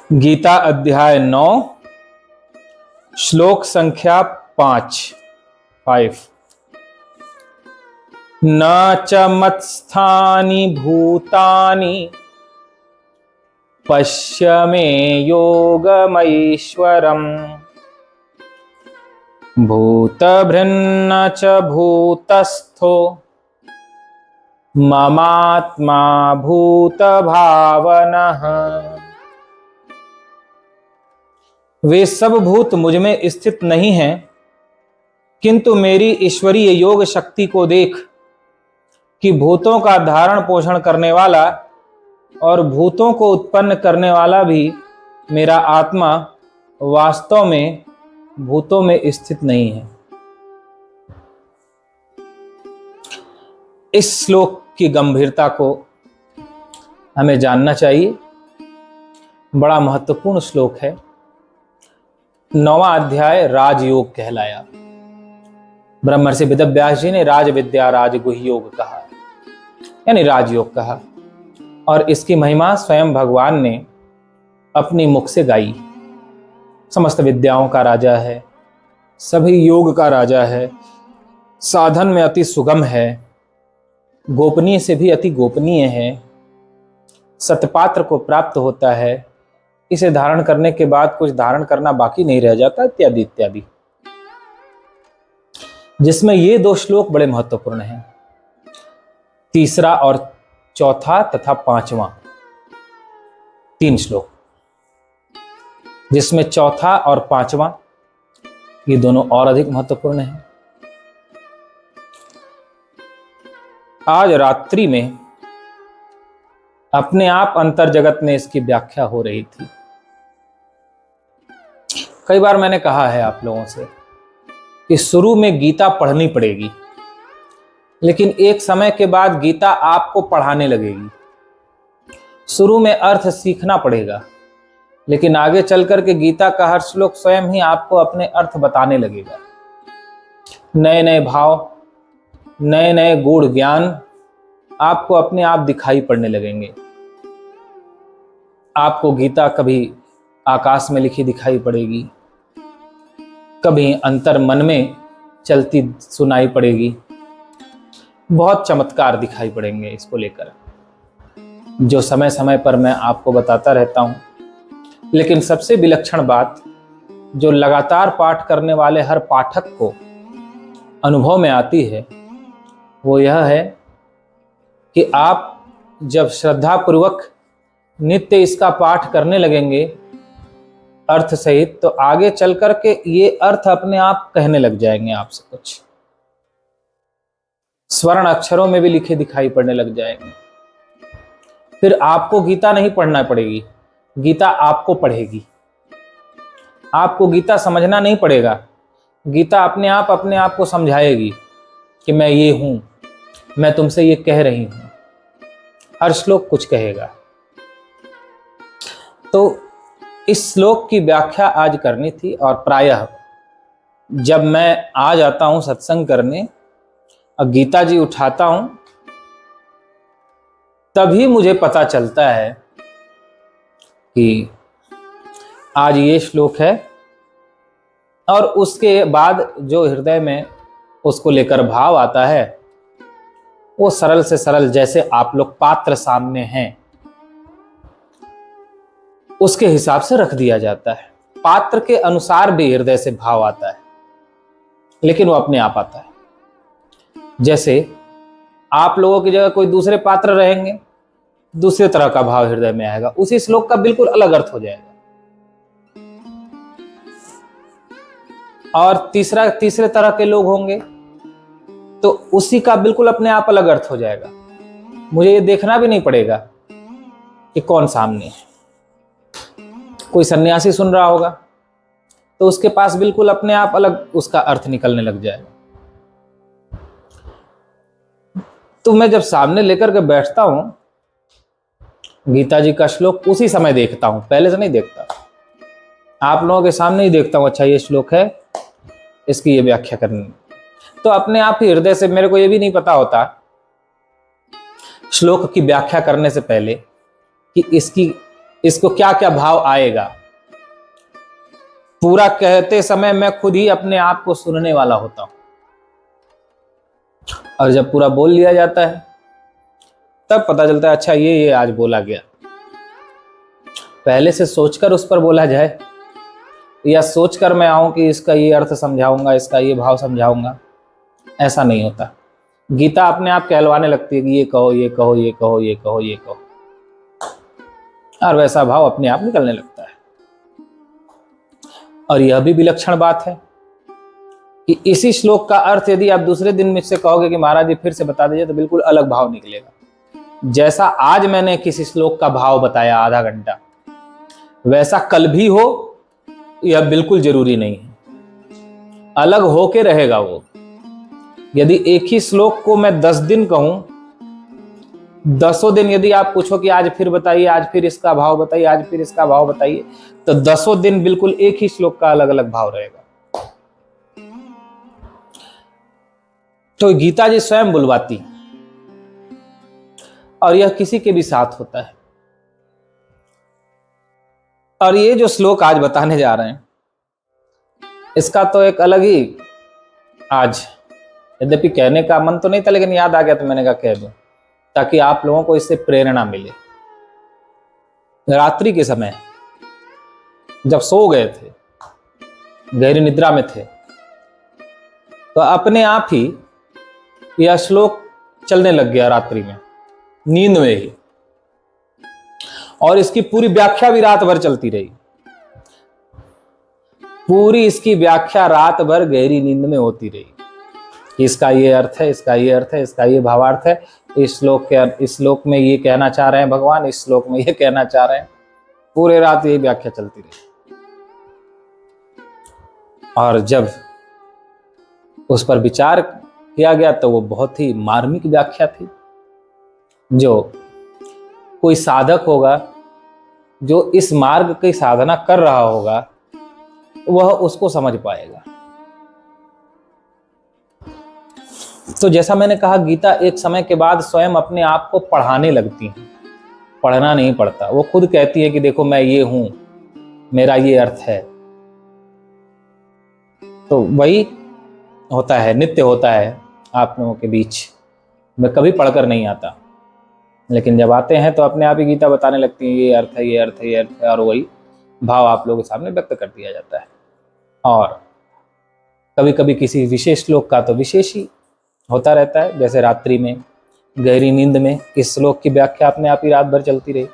गीता अध्याय 9 श्लोक संख्या 5 न च मत्स्थानि भूतानि पश्य मे योगमैश्वरम् भूतभृन्न च भूतस्थो ममात्मा भूतभावनः। वे सब भूत मुझ में स्थित नहीं हैं, किंतु मेरी ईश्वरीय योग शक्ति को देख कि भूतों का धारण पोषण करने वाला और भूतों को उत्पन्न करने वाला भी मेरा आत्मा वास्तव में भूतों में स्थित नहीं है। इस श्लोक की गंभीरता को हमें जानना चाहिए। बड़ा महत्वपूर्ण श्लोक है। 9वां अध्याय राजयोग कहलाया। ब्रह्मर्षि वेदव्यास जी ने राज विद्या राजगुह्य योग कहा, यानी राजयोग कहा, और इसकी महिमा स्वयं भगवान ने अपनी मुख से गाई। समस्त विद्याओं का राजा है, सभी योग का राजा है, साधन में अति सुगम है, गोपनीय से भी अति गोपनीय है, सतपात्र को प्राप्त होता है, इसे धारण करने के बाद कुछ धारण करना बाकी नहीं रह जाता, इत्यादि इत्यादि। जिसमें ये 2 श्लोक बड़े महत्वपूर्ण हैं, 3रा और 4था तथा 5वां 3 श्लोक, जिसमें 4था और 5वां ये दोनों और अधिक महत्वपूर्ण हैं। आज रात्रि में अपने आप अंतर जगत में इसकी व्याख्या हो रही थी। कई बार मैंने कहा है आप लोगों से कि शुरू में गीता पढ़नी पड़ेगी, लेकिन एक समय के बाद गीता आपको पढ़ाने लगेगी। शुरू में अर्थ सीखना पड़ेगा, लेकिन आगे चल करके गीता का हर श्लोक स्वयं ही आपको अपने अर्थ बताने लगेगा। नए नए भाव, नए नए गूढ़ ज्ञान आपको अपने आप दिखाई पड़ने लगेंगे। आपको गीता कभी आकाश में लिखी दिखाई पड़ेगी, कभी अंतर मन में चलती सुनाई पड़ेगी। बहुत चमत्कार दिखाई पड़ेंगे इसको लेकर, जो समय समय पर मैं आपको बताता रहता हूं। लेकिन सबसे विलक्षण बात जो लगातार पाठ करने वाले हर पाठक को अनुभव में आती है, वो यह है कि आप जब श्रद्धापूर्वक नित्य इसका पाठ करने लगेंगे अर्थ सहित, तो आगे चल करके ये अर्थ अपने आप कहने लग जाएंगे आपसे। कुछ स्वर्ण अक्षरों में भी लिखे दिखाई पड़ने लग जाएंगे। फिर आपको गीता नहीं पढ़ना पड़ेगी, गीता आपको पढ़ेगी। आपको गीता समझना नहीं पड़ेगा, गीता अपने आप को समझाएगी कि मैं ये हूं, मैं तुमसे ये कह रही हूं। हर श्लोक कुछ कहेगा। तो इस श्लोक की व्याख्या आज करनी थी, और प्रायः जब मैं आ जाता हूं सत्संग करने और गीता जी उठाता हूं, तभी मुझे पता चलता है कि आज ये श्लोक है, और उसके बाद जो हृदय में उसको लेकर भाव आता है, वो सरल से सरल, जैसे आप लोग पात्र सामने हैं उसके हिसाब से रख दिया जाता है। पात्र के अनुसार भी हृदय से भाव आता है, लेकिन वो अपने आप आता है। जैसे आप लोगों की जगह कोई दूसरे पात्र रहेंगे, दूसरे तरह का भाव हृदय में आएगा, उसी श्लोक का बिल्कुल अलग अर्थ हो जाएगा। और तीसरे तरह के लोग होंगे तो उसी का बिल्कुल अपने आप अलग अर्थ हो जाएगा। मुझे ये देखना भी नहीं पड़ेगा कि कौन सामने है। कोई सन्यासी सुन रहा होगा तो उसके पास बिल्कुल अपने आप अलग उसका अर्थ निकलने लग जाएगा। तो मैं जब सामने लेकर के बैठता हूं गीता जी का श्लोक, उसी समय देखता हूं, पहले से नहीं देखता। आप लोगों के सामने ही देखता हूं, अच्छा ये श्लोक है, इसकी ये व्याख्या करनी। तो अपने आप ही हृदय से, मेरे को ये भी नहीं पता होता श्लोक की व्याख्या करने से पहले कि इसकी इसको क्या क्या भाव आएगा, पूरा कहते समय मैं खुद ही अपने आप को सुनने वाला होता हूं। और जब पूरा बोल लिया जाता है तब पता चलता है अच्छा ये आज बोला गया। पहले से सोचकर उस पर बोला जाए या सोचकर मैं आऊं कि इसका ये अर्थ समझाऊंगा, इसका ये भाव समझाऊंगा, ऐसा नहीं होता। गीता अपने आप कहलवाने लगती है कि ये कहो, ये कहो, ये कहो, ये कहो, ये कहो, और वैसा भाव अपने आप निकलने लगता है। और यह भी विलक्षण बात है कि इसी श्लोक का अर्थ यदि आप दूसरे दिन मुझसे कहोगे कि महाराज जी फिर से बता दीजिए, तो बिल्कुल अलग भाव निकलेगा। जैसा आज मैंने किसी श्लोक का भाव बताया आधा घंटा, वैसा कल भी हो यह बिल्कुल जरूरी नहीं है, अलग होके रहेगा वो। यदि एक ही श्लोक को मैं 10 दिन कहूं, 10 दिन यदि आप पूछो कि आज फिर बताइए, आज फिर इसका भाव बताइए, आज फिर इसका भाव बताइए, तो 10 दिन बिल्कुल एक ही श्लोक का अलग अलग भाव रहेगा। तो गीता जी स्वयं बुलवाती, और यह किसी के भी साथ होता है। और ये जो श्लोक आज बताने जा रहे हैं, इसका तो एक अलग ही, आज यद्यपि कहने का मन तो नहीं था लेकिन याद आ गया तो मैंने कहा कह दूं, ताकि आप लोगों को इससे प्रेरणा मिले। रात्रि के समय जब सो गए थे, गहरी निद्रा में थे, तो अपने आप ही यह श्लोक चलने लग गया रात्रि में, नींद में ही, और इसकी पूरी व्याख्या भी रात भर चलती रही। पूरी इसकी व्याख्या रात भर गहरी नींद में होती रही। इसका ये अर्थ है, इसका ये अर्थ है, इसका ये भावार्थ है, इस श्लोक में ये कहना चाह रहे हैं भगवान, इस श्लोक में ये कहना चाह रहे हैं। पूरे रात ये व्याख्या चलती रही। और जब उस पर विचार किया गया तो वो बहुत ही मार्मिक व्याख्या थी। जो कोई साधक होगा, जो इस मार्ग की साधना कर रहा होगा, वह उसको समझ पाएगा। तो जैसा मैंने कहा, गीता एक समय के बाद स्वयं अपने आप को पढ़ाने लगती है। पढ़ना नहीं पड़ता, वो खुद कहती है कि देखो मैं ये हूं, मेरा ये अर्थ है। तो वही होता है, नित्य होता है आप लोगों के बीच। मैं कभी पढ़कर नहीं आता, लेकिन जब आते हैं तो अपने आप ही गीता बताने लगती है, ये अर्थ है, ये अर्थ है, ये अर्थ है, और वही भाव आप लोगों के सामने व्यक्त कर दिया जाता है। और कभी कभी किसी विशेष श्लोक का तो विशेष ही होता रहता है, जैसे रात्रि में गहरी नींद में इस श्लोक की व्याख्या अपने आप ही रात भर चलती रही,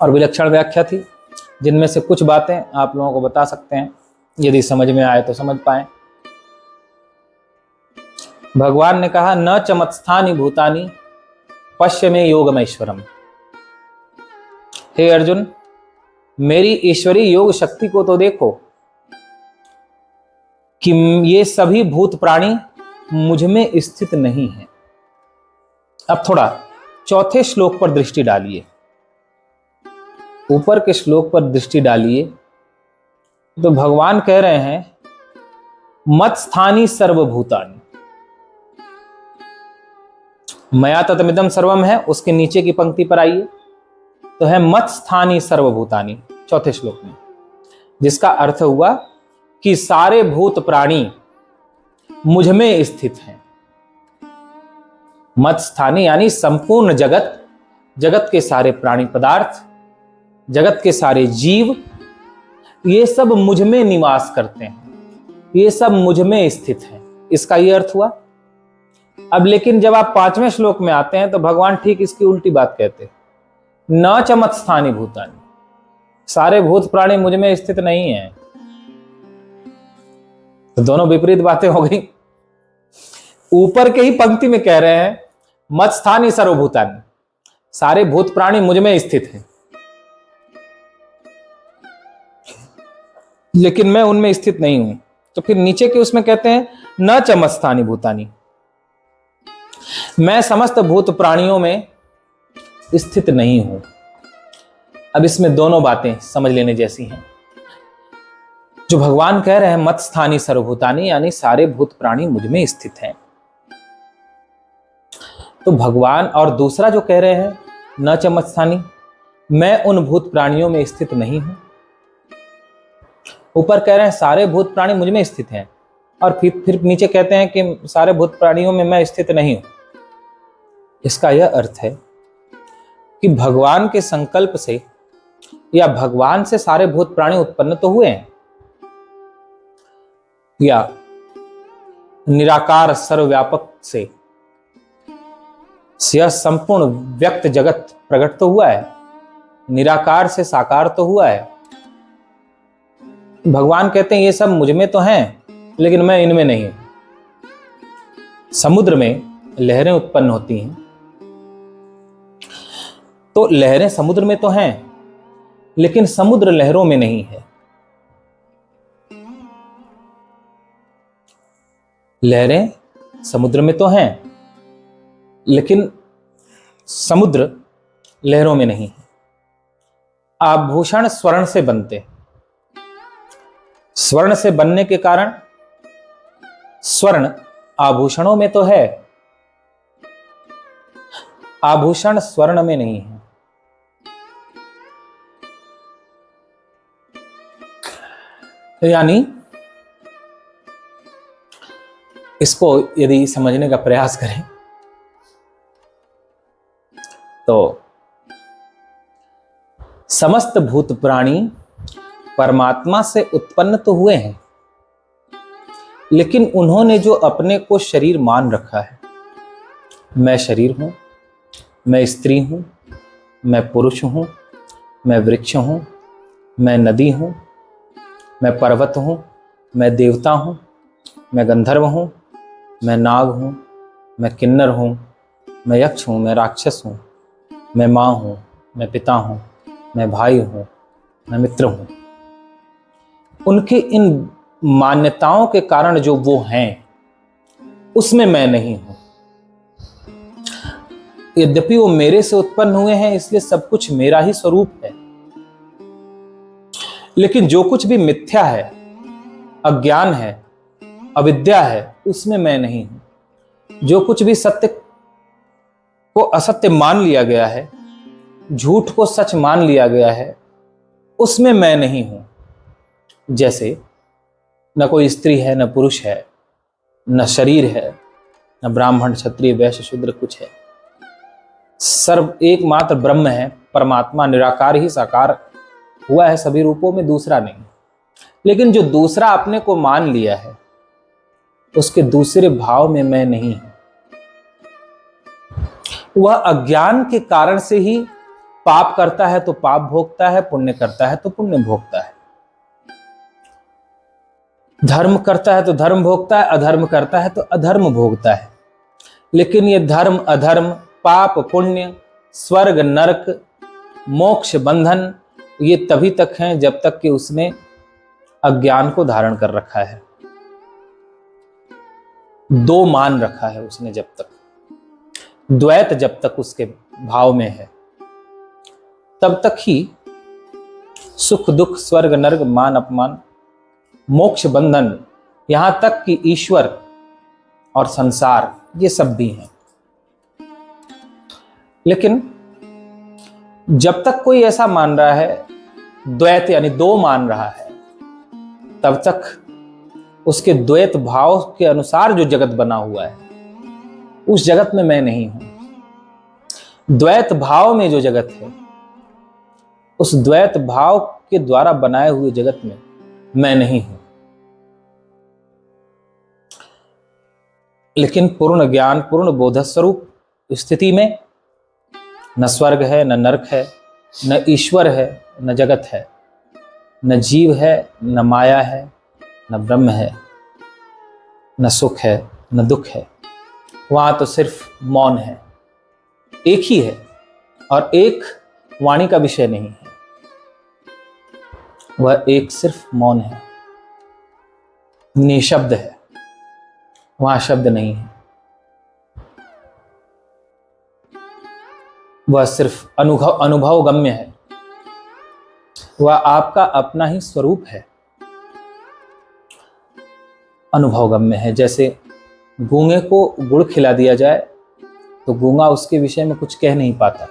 और विलक्षण व्याख्या थी, जिनमें से कुछ बातें आप लोगों को बता सकते हैं, यदि समझ में आए तो समझ पाए। भगवान ने कहा, न चमत्स्थानि भूतानि पश्य में योगमैश्वरम। हे अर्जुन, मेरी ईश्वरी योग शक्ति को तो देखो कि ये सभी भूत प्राणी मुझ में स्थित नहीं है। अब थोड़ा चौथे श्लोक पर दृष्टि डालिए, ऊपर के श्लोक पर दृष्टि डालिए। तो भगवान कह रहे हैं, मत स्थानी सर्वभूतानि। मया ततमिदं सर्वम है, उसके नीचे की पंक्ति पर आइए, तो है मत स्थानी सर्वभूतानि, चौथे श्लोक में, जिसका अर्थ हुआ कि सारे भूत प्राणी मुझ में स्थित हैं। मत स्थानी यानी संपूर्ण जगत, जगत के सारे प्राणी पदार्थ, जगत के सारे जीव, ये सब मुझ में निवास करते हैं, ये सब मुझ में स्थित हैं। इसका ये अर्थ हुआ। अब लेकिन जब आप 5वें श्लोक में आते हैं तो भगवान ठीक इसकी उल्टी बात कहते हैं, न च मत स्थानी भूतानि, सारे भूत प्राणी मुझ में स्थित नहीं है। तो दोनों विपरीत बातें हो गई। ऊपर के ही पंक्ति में कह रहे हैं, मत स्थानी सर्वभूतानि, सारे भूत प्राणी मुझ में स्थित हैं, लेकिन मैं उनमें स्थित नहीं हूं। तो फिर नीचे के उसमें कहते हैं, न च मत स्थानी भूतानि, मैं समस्त भूत प्राणियों में स्थित नहीं हूं। अब इसमें दोनों बातें समझ लेने जैसी हैं। जो भगवान कह रहे हैं मत स्थानी सर्वभूतानि, यानी सारे भूत प्राणी मुझ में स्थित हैं, तो भगवान, और दूसरा जो कह रहे हैं न च मत स्थानी, मैं उन भूत प्राणियों में स्थित नहीं हूं। ऊपर कह रहे हैं सारे भूत प्राणी मुझ में स्थित हैं, और फिर नीचे कहते हैं कि सारे भूत प्राणियों में मैं स्थित नहीं हूं। इसका यह अर्थ है कि भगवान के संकल्प से या भगवान से सारे भूत प्राणी उत्पन्न तो हुए हैं, या निराकार सर्वव्यापक से यह संपूर्ण व्यक्त जगत प्रकट तो हुआ है, निराकार से साकार तो हुआ है। भगवान कहते हैं ये सब मुझ में तो हैं, लेकिन मैं इनमें नहीं हूं। समुद्र में लहरें उत्पन्न होती हैं, तो लहरें समुद्र में तो हैं, लेकिन समुद्र लहरों में नहीं है। लहरें समुद्र में तो हैं, लेकिन समुद्र लहरों में नहीं है। आभूषण स्वर्ण से बनते, स्वर्ण से बनने के कारण स्वर्ण आभूषणों में तो है, आभूषण स्वर्ण में नहीं है। यानी इसको यदि समझने का प्रयास करें तो समस्त भूत प्राणी परमात्मा से उत्पन्न तो हुए हैं, लेकिन उन्होंने जो अपने को शरीर मान रखा है, मैं शरीर हूं, मैं स्त्री हूं, मैं पुरुष हूं, मैं वृक्ष हूं, मैं नदी हूं, मैं पर्वत हूं, मैं देवता हूं, मैं गंधर्व हूं, मैं नाग हूं, मैं किन्नर हूं, मैं यक्ष हूं, मैं राक्षस हूं, मैं माँ हूं, मैं पिता हूं, मैं भाई हूं, मैं मित्र हूं। उनकी इन मान्यताओं के कारण जो वो हैं, उसमें मैं नहीं हूं। यद्यपि वो मेरे से उत्पन्न हुए हैं, इसलिए सब कुछ मेरा ही स्वरूप है, लेकिन जो कुछ भी मिथ्या है, अज्ञान है, अविद्या है, उसमें मैं नहीं हूं। जो कुछ भी सत्य को असत्य मान लिया गया है, झूठ को सच मान लिया गया है, उसमें मैं नहीं हूं। जैसे न कोई स्त्री है, न पुरुष है, न शरीर है, न ब्राह्मण क्षत्रिय वैश्य शूद्र कुछ है। सर्व एकमात्र ब्रह्म है, परमात्मा निराकार ही साकार हुआ है सभी रूपों में, दूसरा नहीं। लेकिन जो दूसरा अपने को मान लिया है, उसके दूसरे भाव में मैं नहीं हूं। वह अज्ञान के कारण से ही पाप करता है तो पाप भोगता है, पुण्य करता है तो पुण्य भोगता है, धर्म करता है तो धर्म भोगता है, अधर्म करता है तो अधर्म भोगता है। लेकिन ये धर्म अधर्म, पाप पुण्य, स्वर्ग नरक, मोक्ष बंधन, ये तभी तक हैं जब तक कि उसने अज्ञान को धारण कर रखा है, दो मान रखा है उसने। जब तक द्वैत जब तक उसके भाव में है, तब तक ही सुख दुख, स्वर्ग नरक, मान अपमान, मोक्ष बंधन, यहां तक कि ईश्वर और संसार, ये सब भी हैं। लेकिन जब तक कोई ऐसा मान रहा है, द्वैत यानी दो मान रहा है, तब तक उसके द्वैत भाव के अनुसार जो जगत बना हुआ है, उस जगत में मैं नहीं हूं। द्वैत भाव में जो जगत है, उस द्वैत भाव के द्वारा बनाए हुए जगत में मैं नहीं हूं। लेकिन पूर्ण ज्ञान, पूर्ण बोध स्वरूप स्थिति में न स्वर्ग है, न नरक है, न ईश्वर है, न जगत है, न जीव है, न माया है, न ब्रह्म है, न सुख है, न दुख है। वहां तो सिर्फ मौन है, एक ही है, और एक वाणी का विषय नहीं है, वह एक सिर्फ मौन है, निशब्द है, वहां शब्द नहीं है। वह सिर्फ अनुभव गम्य है, वह आपका अपना ही स्वरूप है, अनुभव गम्य है। जैसे गूंगे को गुड़ खिला दिया जाए तो गूंगा उसके विषय में कुछ कह नहीं पाता,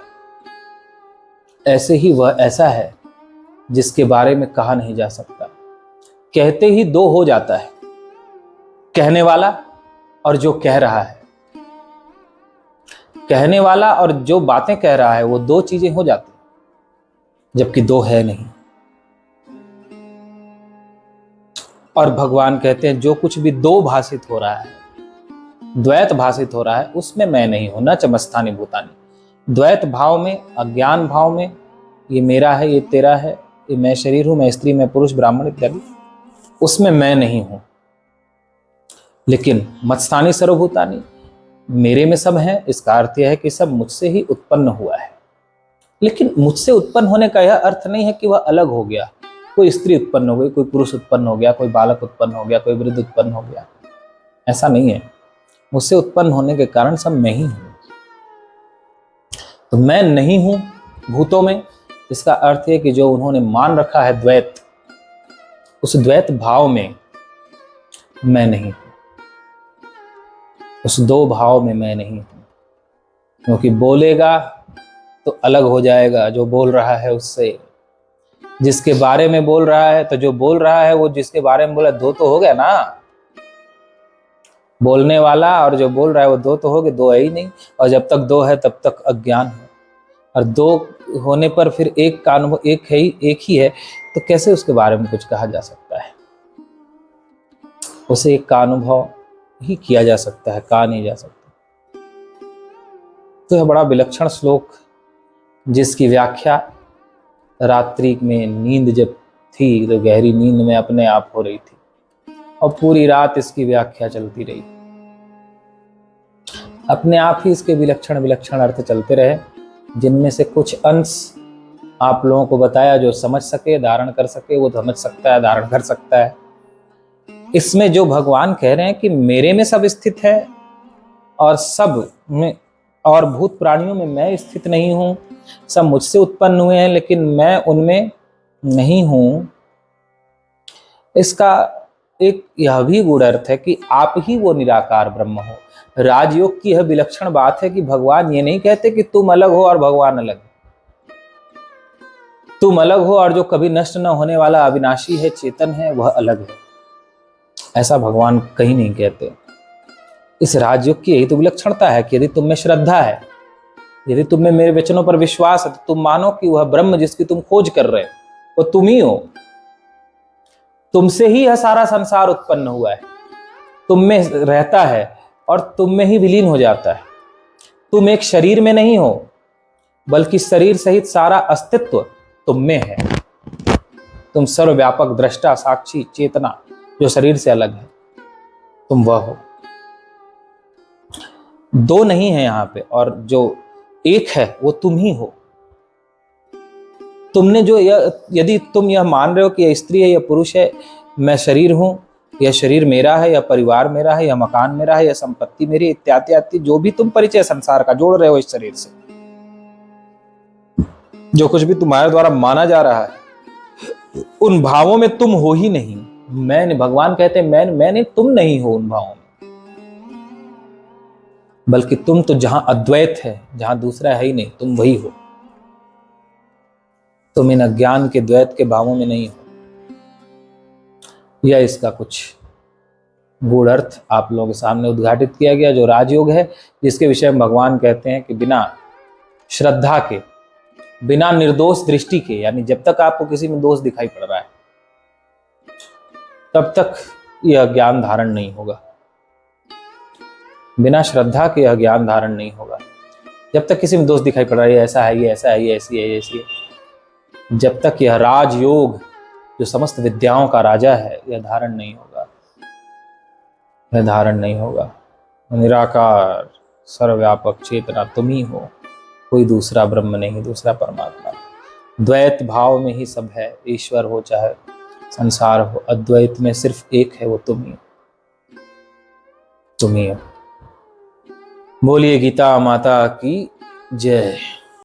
ऐसे ही वह ऐसा है जिसके बारे में कहा नहीं जा सकता। कहते ही दो हो जाता है, कहने वाला और जो कह रहा है। कहने वाला और जो बातें कह रहा है वो दो चीजें हो जाती हैं, जबकि दो है नहीं। और भगवान कहते हैं जो कुछ भी दो भाषित हो रहा है, द्वैत भाषित हो रहा है, उसमें मैं नहीं हूं। न चमस्थानी भूतानी। द्वैत भाव में, अज्ञान भाव में, ये मेरा है, ये तेरा है, ये मैं शरीर हूं, मैं स्त्री, मैं पुरुष, ब्राह्मण इत्यादि, उसमें मैं नहीं हूं। लेकिन मत्स्थानी सर्वभूतानी, मेरे में सब है। इसका अर्थ यह है कि सब मुझसे ही उत्पन्न हुआ है। लेकिन मुझसे उत्पन्न होने का यह अर्थ नहीं है कि वह अलग हो गया। कोई स्त्री उत्पन्न हो गई, कोई पुरुष उत्पन्न हो गया, कोई बालक उत्पन्न हो गया, कोई वृद्ध उत्पन्न हो गया, ऐसा नहीं है। मुझसे उत्पन्न होने के कारण सब मैं ही हूं। तो मैं नहीं हूं भूतों में, इसका अर्थ है कि जो उन्होंने मान रखा है द्वैत, उस द्वैत भाव में मैं नहीं हूं। उस दो भाव में मैं नहीं हूं। क्योंकि बोलेगा तो अलग हो जाएगा जो बोल रहा है उससे। जिसके बारे में बोल रहा है, तो जो बोल रहा है वो जिसके बारे में बोला, दो तो हो गया ना। बोलने वाला और जो बोल रहा है वो दो तो हो गए, दो है ही नहीं। और जब तक दो है तब तक अज्ञान है। और दो होने पर फिर एक का अनुभव एक ही है, तो कैसे उसके बारे में कुछ कहा जा सकता है? उसे एक का अनुभव ही किया जा सकता है, कहा नहीं जा सकता। तो यह बड़ा विलक्षण श्लोक, जिसकी व्याख्या रात्रि में नींद जब थी तो गहरी नींद में अपने आप हो रही थी, और पूरी रात इसकी व्याख्या चलती रही। अपने आप ही इसके विलक्षण विलक्षण अर्थ चलते रहे, जिनमें से कुछ अंश आप लोगों को बताया। जो समझ सके, धारण कर सके, वो समझ सकता है, धारण कर सकता है। इसमें जो भगवान कह रहे हैं कि मेरे में सब स्थित है, और सब में और भूत प्राणियों में मैं स्थित नहीं हूं। सब मुझसे उत्पन्न हुए हैं लेकिन मैं उनमें नहीं हूं। इसका एक यह भी गूढ़ अर्थ है कि आप ही वो निराकार ब्रह्म हो। राजयोग की यह विलक्षण बात है कि भगवान ये नहीं कहते कि तुम अलग हो और भगवान अलग। तुम अलग हो और जो कभी नष्ट न होने वाला अविनाशी है, चेतन है, वह अलग है। ऐसा भगवान कहीं नहीं कहते। इस राजयोग की यही तो विलक्षणता है कि यदि तुम में श्रद्धा है, यदि तुम में मेरे वचनों पर विश्वास है, तो तुम मानो कि वह ब्रह्म जिसकी तुम खोज कर रहे हो वो तुम ही हो। तुमसे ही यह सारा संसार उत्पन्न हुआ है, तुम में रहता है और तुम में ही विलीन हो जाता है। तुम एक शरीर में नहीं हो, बल्कि शरीर सहित सारा अस्तित्व तुम में है। तुम सर्वव्यापक दृष्टा, साक्षी, चेतना, जो शरीर से अलग है, तुम वह हो। दो नहीं है यहाँ पे, और जो एक है वो तुम ही हो। तुमने जो यदि तुम यह मान रहे हो कि यह स्त्री है, यह पुरुष है, मैं शरीर हूं, यह शरीर मेरा है, यह परिवार मेरा है, यह मकान मेरा है, यह संपत्ति मेरी, इत्यादि इत्यादि, जो भी तुम परिचय संसार का जोड़ रहे हो इस शरीर से, जो कुछ भी तुम्हारे द्वारा माना जा रहा है, उन भावों में तुम हो ही नहीं। मैं, भगवान कहते हैं मैंने, तुम नहीं हो उन भावों में, बल्कि तुम तो जहां अद्वैत है, जहां दूसरा है ही नहीं, तुम वही हो। तुम इन अज्ञान के द्वैत के भावों में नहीं हो। यह इसका कुछ गूढ़ अर्थ आप लोगों के सामने उद्घाटित किया गया, जो राजयोग है, जिसके विषय में भगवान कहते हैं कि बिना श्रद्धा के, बिना निर्दोष दृष्टि के, यानी जब तक आपको किसी में दोष दिखाई पड़ रहा है तब तक यह ज्ञान धारण नहीं होगा। बिना श्रद्धा के यह ज्ञान धारण नहीं होगा। जब तक किसी में दोष दिखाई पड़ रहा है, ऐसा है, ये ऐसा है, ये ऐसी है, ये ऐसी है, जब तक यह राजयोग जो समस्त विद्याओं का राजा है, यह धारण नहीं होगा। यह धारण नहीं होगा। निराकार सर्वव्यापक चेतना तुम ही हो, कोई दूसरा ब्रह्म नहीं, दूसरा परमात्मा। द्वैत भाव में ही सब है, ईश्वर हो चाहे संसार हो, अद्वैत में सिर्फ एक है, वो तुम ही हो, तुम ही हो। बोलिए गीता माता की जय।